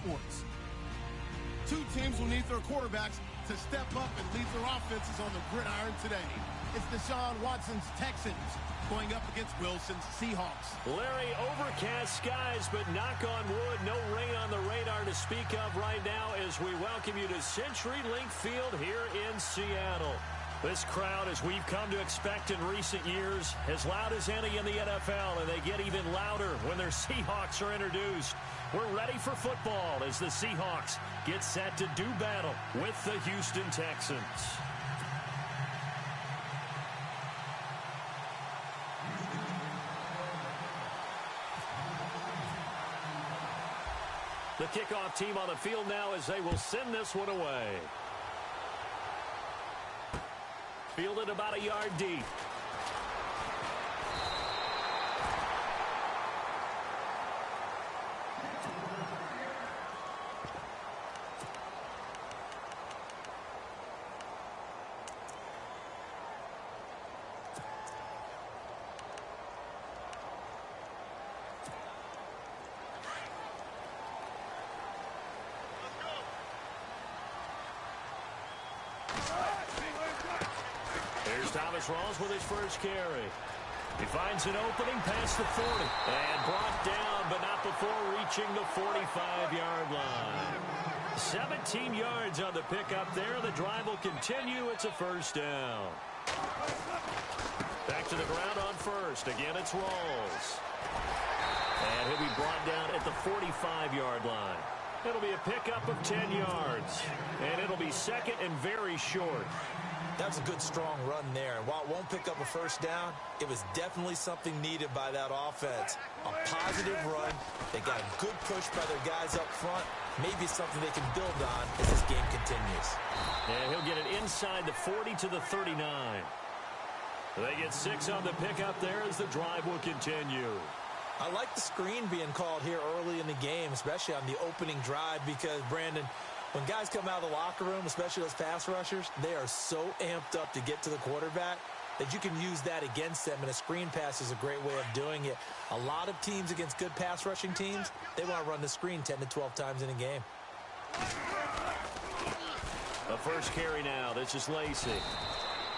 sports. Two teams will need their quarterbacks to step up and lead their offenses on the gridiron today. It's Deshaun Watson's Texans going up against Wilson's Seahawks. Larry, overcast skies, but knock on wood, no rain on the radar to speak of right now as we welcome you to CenturyLink Field here in Seattle. This crowd, as we've come to expect in recent years, as loud as any in the NFL, and they get even louder when their Seahawks are introduced. We're ready for football as the Seahawks get set to do battle with the Houston Texans. The kickoff team on the field now as they will send this one away. Fielded about a yard deep. Thomas Rawls with his first carry. He finds an opening past the 40 and brought down, but not before reaching the 45-yard line. 17 yards on the pickup there. The drive will continue. It's a first down. Back to the ground on first. Again, it's Rawls. And he'll be brought down at the 45-yard line. It'll be a pickup of 10 yards. And it'll be second and very short. That's a good, strong run there. And while it won't pick up a first down, it was definitely something needed by that offense. A positive run. They got a good push by their guys up front. Maybe something they can build on as this game continues. And he'll get it inside the 40 to the 39. They get 6 on the pickup there as the drive will continue. I like the screen being called here early in the game, especially on the opening drive, because, Brandon, when guys come out of the locker room, especially those pass rushers, they are so amped up to get to the quarterback that you can use that against them, and a screen pass is a great way of doing it. A lot of teams against good pass rushing teams, they want to run the screen 10 to 12 times in a game. The first carry now. This is Lacey.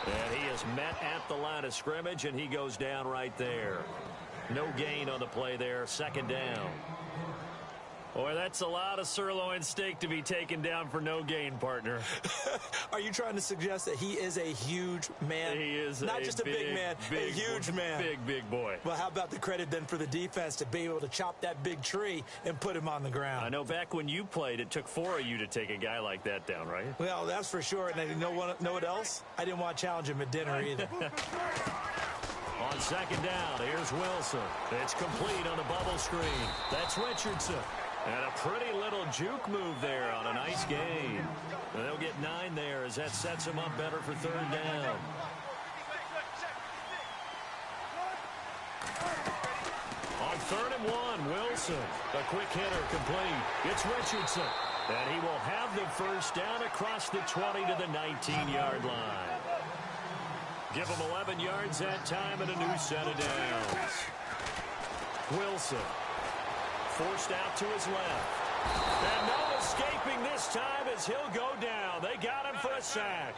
And he is met at the line of scrimmage, and he goes down right there. No gain on the play there. Second down. Boy, that's a lot of sirloin steak to be taken down for no gain, partner. Are you trying to suggest that he is a huge man? He is not just a big man, a huge man. Big boy. Well, how about the credit then for the defense to be able to chop that big tree and put him on the ground? I know back when you played, it took 4 of you to take a guy like that down, right? Well, that's for sure. And you know what else? I didn't want to challenge him at dinner either. On second down, here's Wilson. It's complete on the bubble screen. That's Richardson. And a pretty little juke move there on a nice gain. And they'll get 9 there as that sets them up better for third down. On 3rd and 1, Wilson. The quick hitter complete. It's Richardson. And he will have the first down across the 20 to the 19-yard line. Give him 11 yards that time and a new set of downs. Wilson. Forced out to his left. And no escaping this time as he'll go down. They got him for a sack.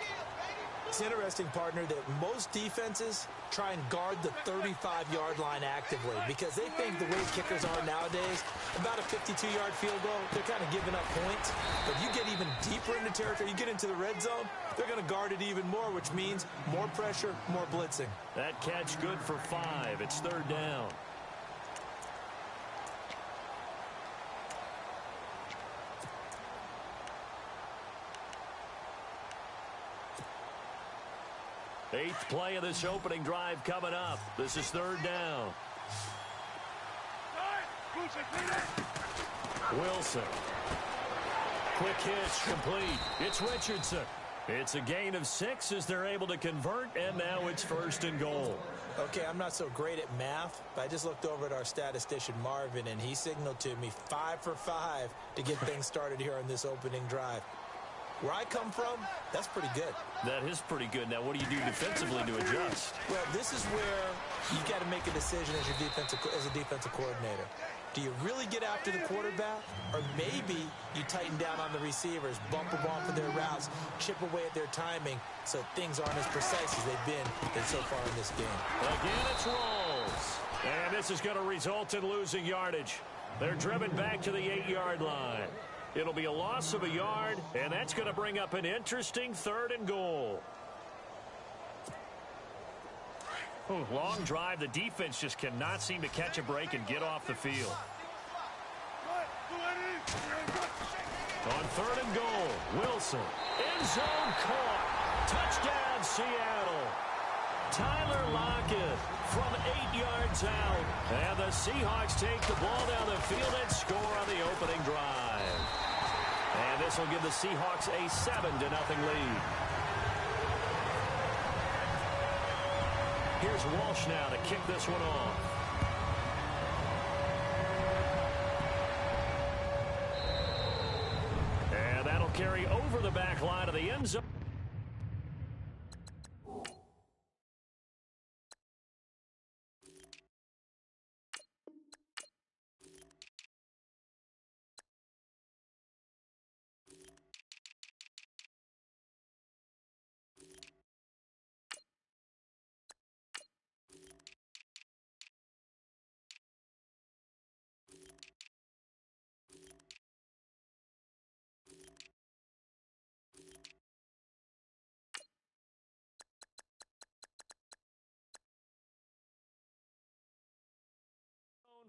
It's interesting, partner, that most defenses try and guard the 35-yard line actively because they think the way kickers are nowadays, about a 52-yard field goal, they're kind of giving up points. But you get even deeper into territory, you get into the red zone, they're going to guard it even more, which means more pressure, more blitzing. That catch good for 5. It's third down. Eighth play of this opening drive coming up. This is third down. Wilson. Quick hitch complete. It's Richardson. It's a gain of 6 as they're able to convert, and now it's first and goal. Okay, I'm not so great at math, but I just looked over at our statistician, Marvin, and he signaled to me 5 for 5 to get things started here on this opening drive. Where I come from, that's pretty good. That is pretty good. Now, what do you do defensively to adjust? Well, this is where you got to make a decision as a defensive coordinator. Do you really get after the quarterback? Or maybe you tighten down on the receivers, bump them off of their routes, chip away at their timing so things aren't as precise as they've been so far in this game. Again, it's Rolls. And this is going to result in losing yardage. They're driven back to the 8-yard line. It'll be a loss of a yard, and that's going to bring up an interesting 3rd and goal. Long drive. The defense just cannot seem to catch a break and get off the field. On 3rd and goal, Wilson. End zone caught. Touchdown, Seattle. Tyler Lockett from 8 yards out. And the Seahawks take the ball down the field and score on the opening drive. And this will give the Seahawks a 7-0 lead. Here's Walsh now to kick this one off. And that'll carry over the back line of the end zone.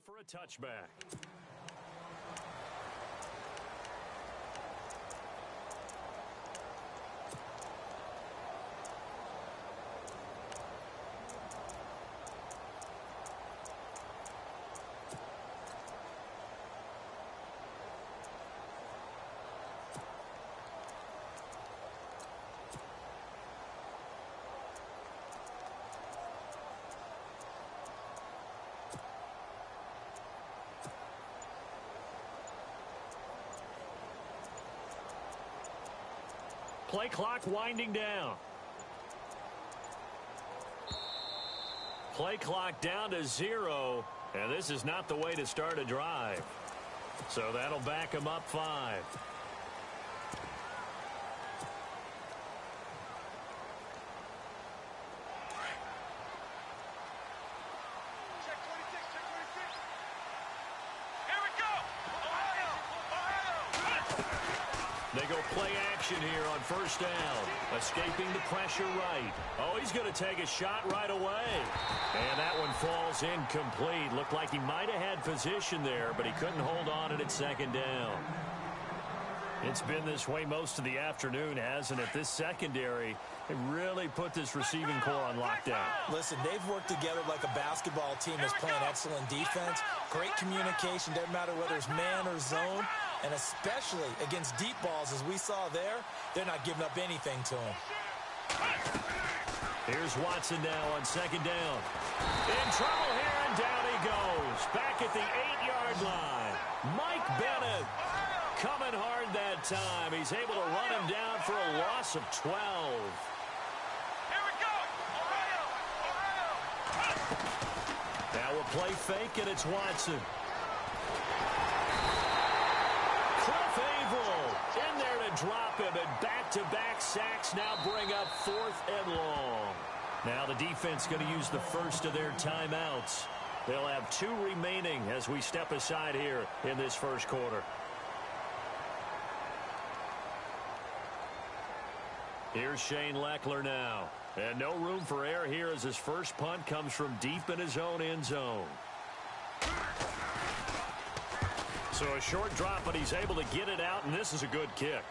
For a touchback. Play clock winding down. Play clock down to 0, and this is not the way to start a drive. So that'll back him up 5. They go play action here on 1st down. Escaping the pressure right. Oh, he's going to take a shot right away. And that one falls incomplete. Looked like he might have had position there, but he couldn't hold on at 2nd down. It's been this way most of the afternoon, hasn't it? This secondary, it really put this receiving core on lockdown. Listen, they've worked together like a basketball team that's playing excellent defense. Great communication, doesn't matter whether it's man or zone. And especially against deep balls, as we saw there, they're not giving up anything to him. Here's Watson now on 2nd down. In trouble here, and down he goes. Back at the 8-yard line. Mike Bennett coming hard that time. He's able to run him down for a loss of 12. Here we go! Ohio! Now we'll play fake, and it's Watson. In there to drop him, and back-to-back sacks now bring up 4th and long. Now the defense going to use the first of their timeouts. They'll have 2 remaining as we step aside here in this first quarter. Here's Shane Leckler now. And no room for error here as his first punt comes from deep in his own end zone. So a short drop, but he's able to get it out, and this is a good kick.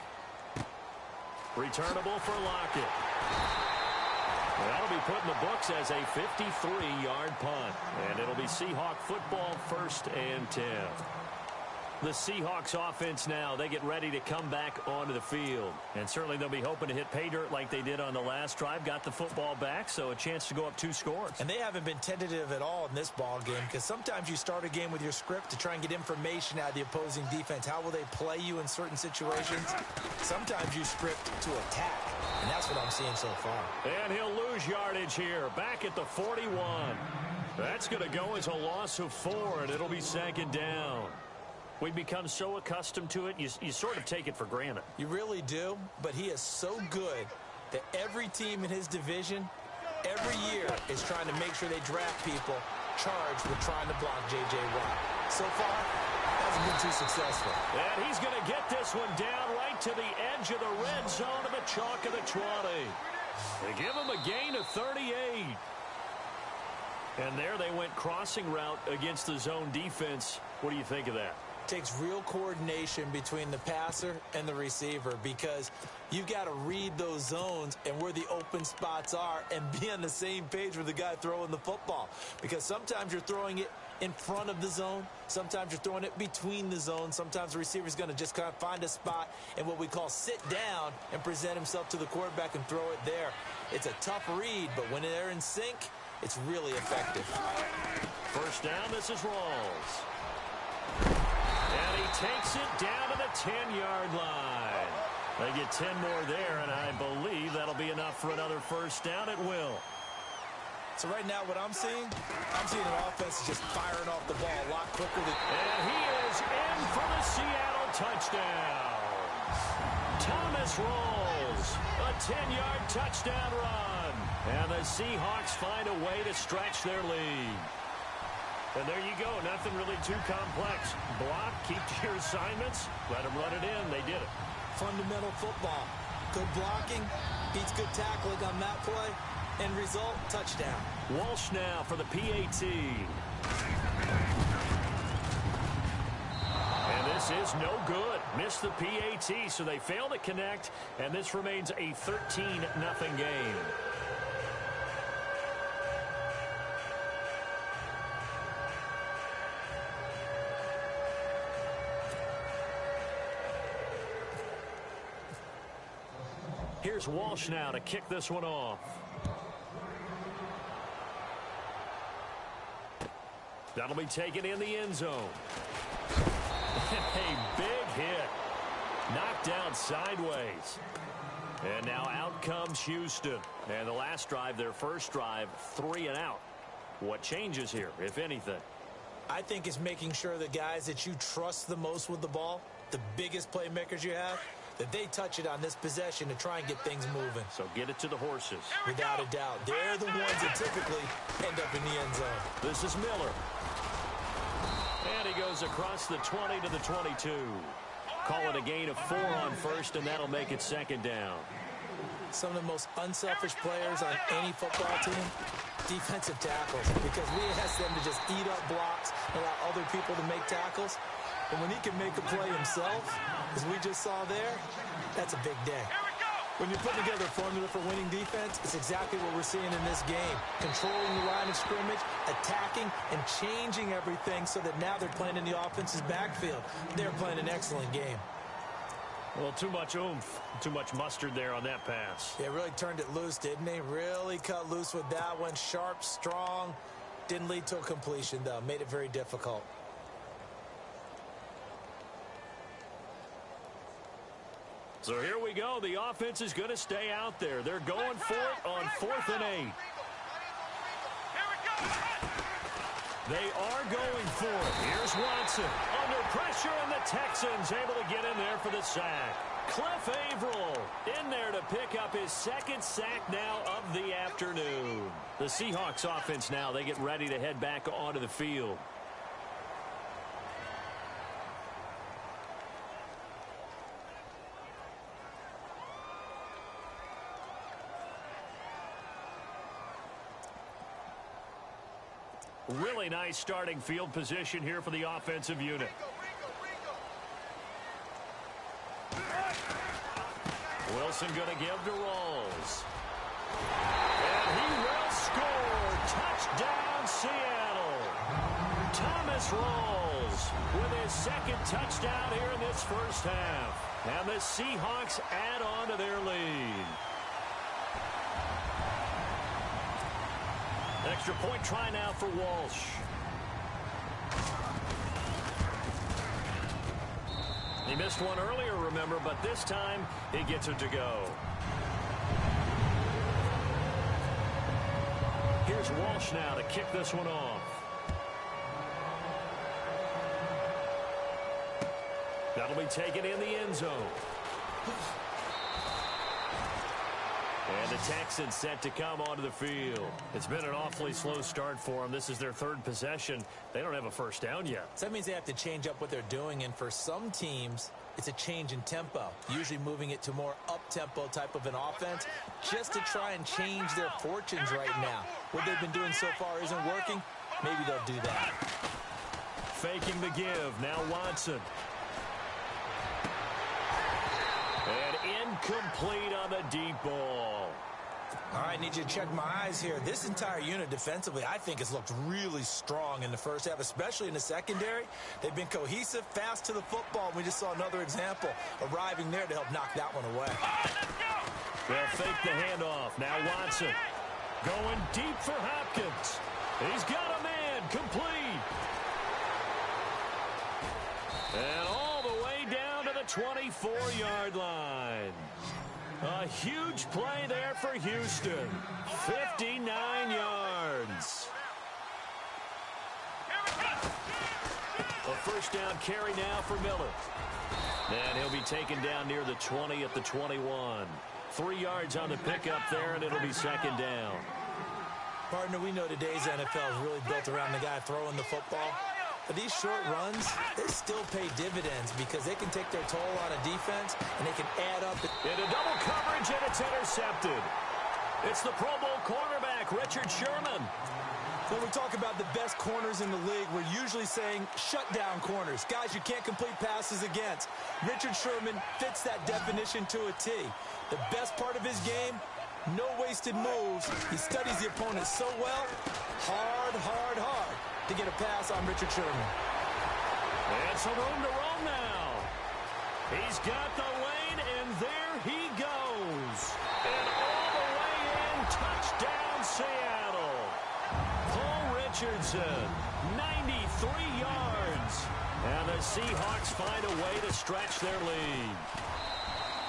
Returnable for Lockett. That'll be put in the books as a 53-yard punt. And it'll be Seahawk football, 1st and 10. The Seahawks offense now, they get ready to come back onto the field. And certainly they'll be hoping to hit pay dirt like they did on the last drive. Got the football back, so a chance to go up 2 scores. And they haven't been tentative at all in this ball game, because sometimes you start a game with your script to try and get information out of the opposing defense. How will they play you in certain situations? Sometimes you script to attack, and that's what I'm seeing so far. And he'll lose yardage here, back at the 41. That's going to go as a loss of 4, and it'll be 2nd down. We've become so accustomed to it, you sort of take it for granted. You really do, but he is so good that every team in his division, every year, is trying to make sure they draft people charged with trying to block J.J. Watt. So far, hasn't been too successful. And he's going to get this one down right to the edge of the red zone of the chalk of the 20. They give him a gain of 38. And there they went crossing route against the zone defense. What do you think of that? Takes real coordination between the passer and the receiver because you've got to read those zones and where the open spots are and be on the same page with the guy throwing the football. Because sometimes you're throwing it in front of the zone. Sometimes you're throwing it between the zones. Sometimes the receiver's going to just kind of find a spot and what we call sit down and present himself to the quarterback and throw it there. It's a tough read, but when they're in sync, it's really effective. First down, this is Rawls. And he takes it down to the 10-yard line. They get 10 more there, and I believe that'll be enough for another first down at will. So right now what I'm seeing an offense just firing off the ball a lot quicker than... And he is in for the Seattle touchdown. Thomas Rawls, a 10-yard touchdown run. And the Seahawks find a way to stretch their lead. And there you go. Nothing really too complex. Block, keep to your assignments, let them run it in. They did it. Fundamental football. Good blocking, beats good tackling on that play. End result, touchdown. Walsh now for the PAT. And this is no good. Missed the PAT, so they fail to connect, and this remains a 13-0 game. Here's Walsh now to kick this one off. That'll be taken in the end zone. A big hit. Knocked down sideways. And now out comes Houston. And the last drive, their first drive, 3 and out. What changes here, if anything? I think it's making sure the guys that you trust the most with the ball, the biggest playmakers you have, that they touch it on this possession to try and get things moving. So get it to the horses. Without a doubt. They're the ones that typically end up in the end zone. This is Miller. And he goes across the 20 to the 22. Call it a gain of 4 on first, and that'll make it 2nd down. Some of the most unselfish players on any football team, defensive tackles, because we ask them to just eat up blocks, allow other people to make tackles. But when he can make a play himself, as we just saw there, that's a big day. When you put together a formula for winning defense, it's exactly what we're seeing in this game. Controlling the line of scrimmage, attacking, and changing everything so that now they're playing in the offense's backfield. They're playing an excellent game. Well, too much oomph, too much mustard there on that pass. Yeah, really turned it loose, didn't he? Really cut loose with that one. Sharp, strong. Didn't lead to a completion, though. Made it very difficult. So here we go. The offense is going to stay out there. They're going for it on 4th and 8. They are going for it. Here's Watson under pressure, and the Texans able to get in there for the sack. Cliff Averill in there to pick up his 2nd sack now of the afternoon. The Seahawks offense now, they get ready to head back onto the field. Really nice starting field position here for the offensive unit. Wilson going to give to Rawls. And he will score. Touchdown, Seattle. Thomas Rawls with his 2nd touchdown here in this first half. And the Seahawks add on to their lead. Extra point try now for Walsh. He missed one earlier, remember, but this time he gets it to go. Here's Walsh now to kick this one off. That'll be taken in the end zone. And the Texans set to come onto the field. It's been an awfully slow start for them. This is their third possession. They don't have a first down yet. So that means they have to change up what they're doing, and for some teams, it's a change in tempo, usually moving it to more up-tempo type of an offense just to try and change their fortunes right now. What they've been doing so far isn't working. Maybe they'll do that. Faking the give. Now Watson. And incomplete on the deep ball. All right, need you to check my eyes here. This entire unit defensively, I think, has looked really strong in the first half, especially in the secondary. They've been cohesive, fast to the football. We just saw another example arriving there to help knock that one away. They'll fake the handoff. Now Watson going deep for Hopkins. He's got a man complete. And all the way down to the 24-yard line. A huge play there for Houston. 59 yards. A first down carry now for Miller. And he'll be taken down near the 20 at the 21. 3 yards on the pickup there, and it'll be second down. Partner, we know today's NFL is really built around the guy throwing the football. But these short runs, they still pay dividends because they can take their toll on a defense and they can add up. Into double coverage, and it's intercepted. It's the Pro Bowl cornerback, Richard Sherman. When we talk about the best corners in the league, we're usually saying shutdown corners, guys you can't complete passes against. Richard Sherman fits that definition to a T. The best part of his game, no wasted moves. He studies the opponent so well, hard to get a pass on Richard Sherman. And some room to roam now. He's got the lane, and there he goes. And all the way in, touchdown Seattle. Paul Richardson, 93 yards. And the Seahawks find a way to stretch their lead.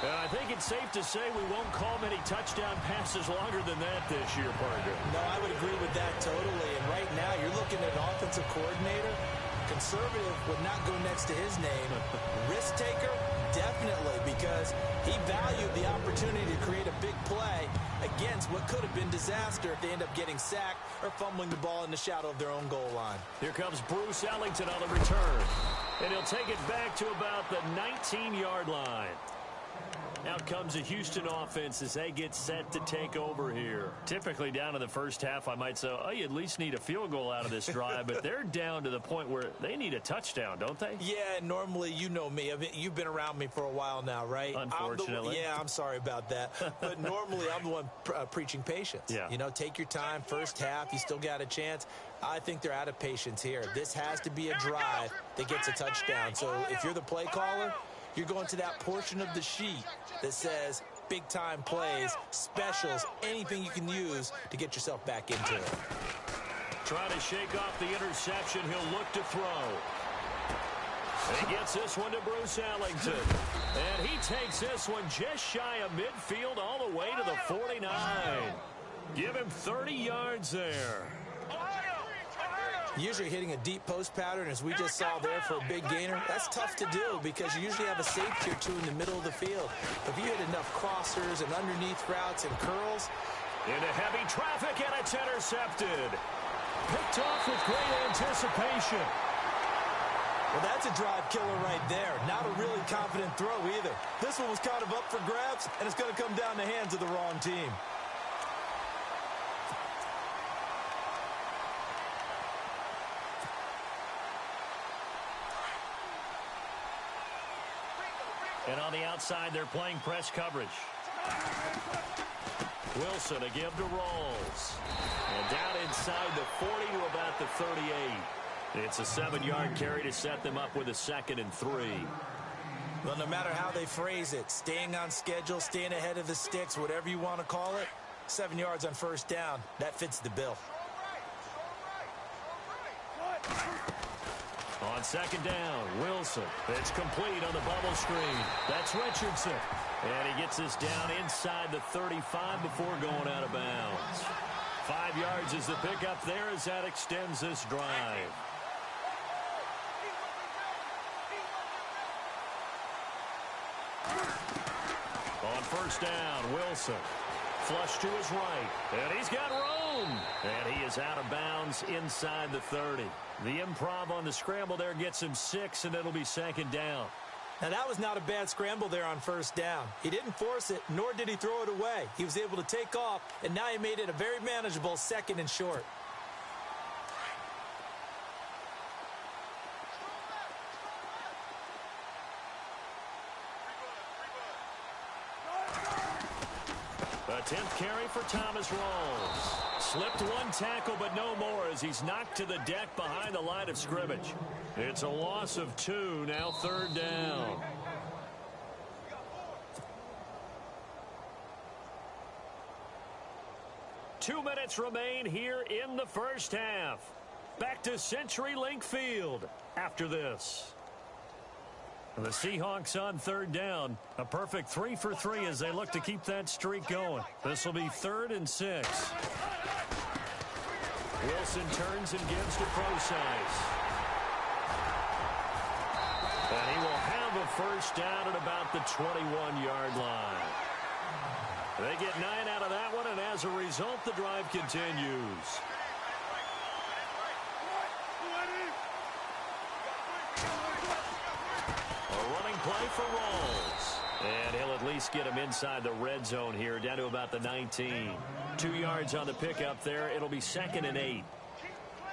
And I think it's safe to say we won't call many touchdown passes longer than that this year, partner. No, I would agree with that totally. And right now, you're looking at an offensive coordinator. Conservative would not go next to his name. Risk taker, definitely, because he valued the opportunity to create a big play against what could have been disaster if they end up getting sacked or fumbling the ball in the shadow of their own goal line. Here comes Bruce Ellington on the return. And he'll take it back to about the 19-yard line. Out comes the Houston offense as they get set to take over here. Typically down to the first half, I might say, oh, you at least need a field goal out of this drive, but they're down to the point where they need a touchdown, don't they? Yeah, normally, you know me. I mean, you've been around me for a while now, right? Unfortunately. I'm sorry about that. But normally, I'm the one preaching patience. Yeah. You know, take your time. First half, you still got a chance. I think they're out of patience here. This has to be a drive that gets a touchdown. So if you're the play caller, you're going to that portion of the sheet that says big-time plays, specials, anything you can use to get yourself back into it. Trying to shake off the interception. He'll look to throw. And he gets this one to Bruce Ellington. And he takes this one just shy of midfield all the way to the 49. Give him 30 yards there. Usually hitting a deep post pattern, as we just saw there for a big gainer, that's tough to do because you usually have a safety or two in the middle of the field. If you hit enough crossers and underneath routes and curls. Into heavy traffic, and it's intercepted. Picked off with great anticipation. Well, that's a drive killer right there. Not a really confident throw either. This one was kind of up for grabs, and it's going to come down the hands of the wrong team. And on the outside, they're playing press coverage. Wilson, a give to Rawls. And down inside the 40 to about the 38. It's a 7-yard carry to set them up with a 2nd and 3. Well, no matter how they phrase it, staying on schedule, staying ahead of the sticks, whatever you want to call it, 7 yards on first down, that fits the bill. On 2nd down, Wilson. It's complete on the bubble screen. That's Richardson. And he gets this down inside the 35 before going out of bounds. 5 yards is the pickup there as that extends this drive. On first down, Wilson. Flush to his right. And he's got room. And he is out of bounds inside the 30. The improv on the scramble there gets him 6, and it'll be second down. Now, that was not a bad scramble there on first down. He didn't force it, nor did he throw it away. He was able to take off, and now he made it a very manageable second and short. The 10th carry for Thomas Rawls. Slipped one tackle, but no more as he's knocked to the deck behind the line of scrimmage. It's a loss of 2, now third down. Two minutes remain here in the first half. Back to CenturyLink Field after this. The Seahawks on third down. A perfect 3 for 3 as they look to keep that streak going. This will be 3rd and 6. Wilson turns and gives to Procise. And he will have a first down at about the 21-yard line. They get 9 out of that one, and as a result, the drive continues. A running play for Rawls. And he'll at least get him inside the red zone here, down to about the 19. 2 yards on the pickup there. It'll be 2nd and 8.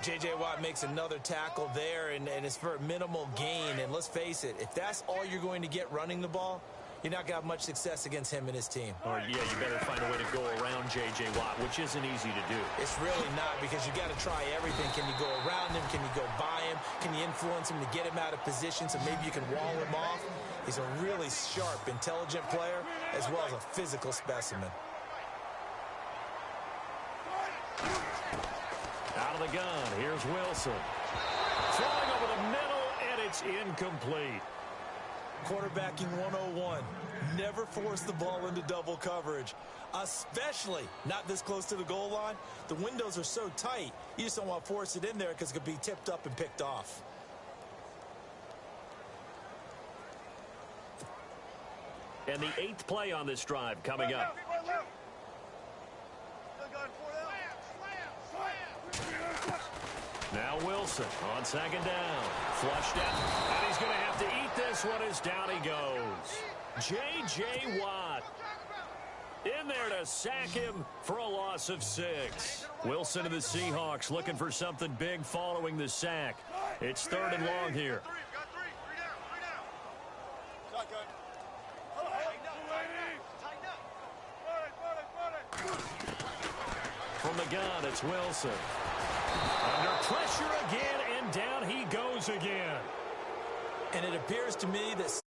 J.J. Watt makes another tackle there, and it's for a minimal gain. And let's face it, if that's all you're going to get running the ball, you're not going to have much success against him and his team. Or, yeah, you better find a way to go around J.J. Watt, which isn't easy to do. It's really not, because you got to try everything. Can you go around him? Can you go by him? Can you influence him to get him out of position so maybe you can wall him off? He's a really sharp, intelligent player, as well as a physical specimen. Out of the gun, here's Wilson. Throwing over the middle, and it's incomplete. Quarterbacking 101. Never force the ball into double coverage, especially not this close to the goal line. The windows are so tight, you just don't want to force it in there because it could be tipped up and picked off. And the 8th play on this drive coming up. Now Wilson on second down. Flushed out. And he's going to have to eat this one as down he goes. J.J. Watt in there to sack him for a loss of 6. Wilson and the Seahawks looking for something big following the sack. It's 3rd and long here. From the gun, it's Wilson. Under pressure again, and down he goes again. And it appears to me that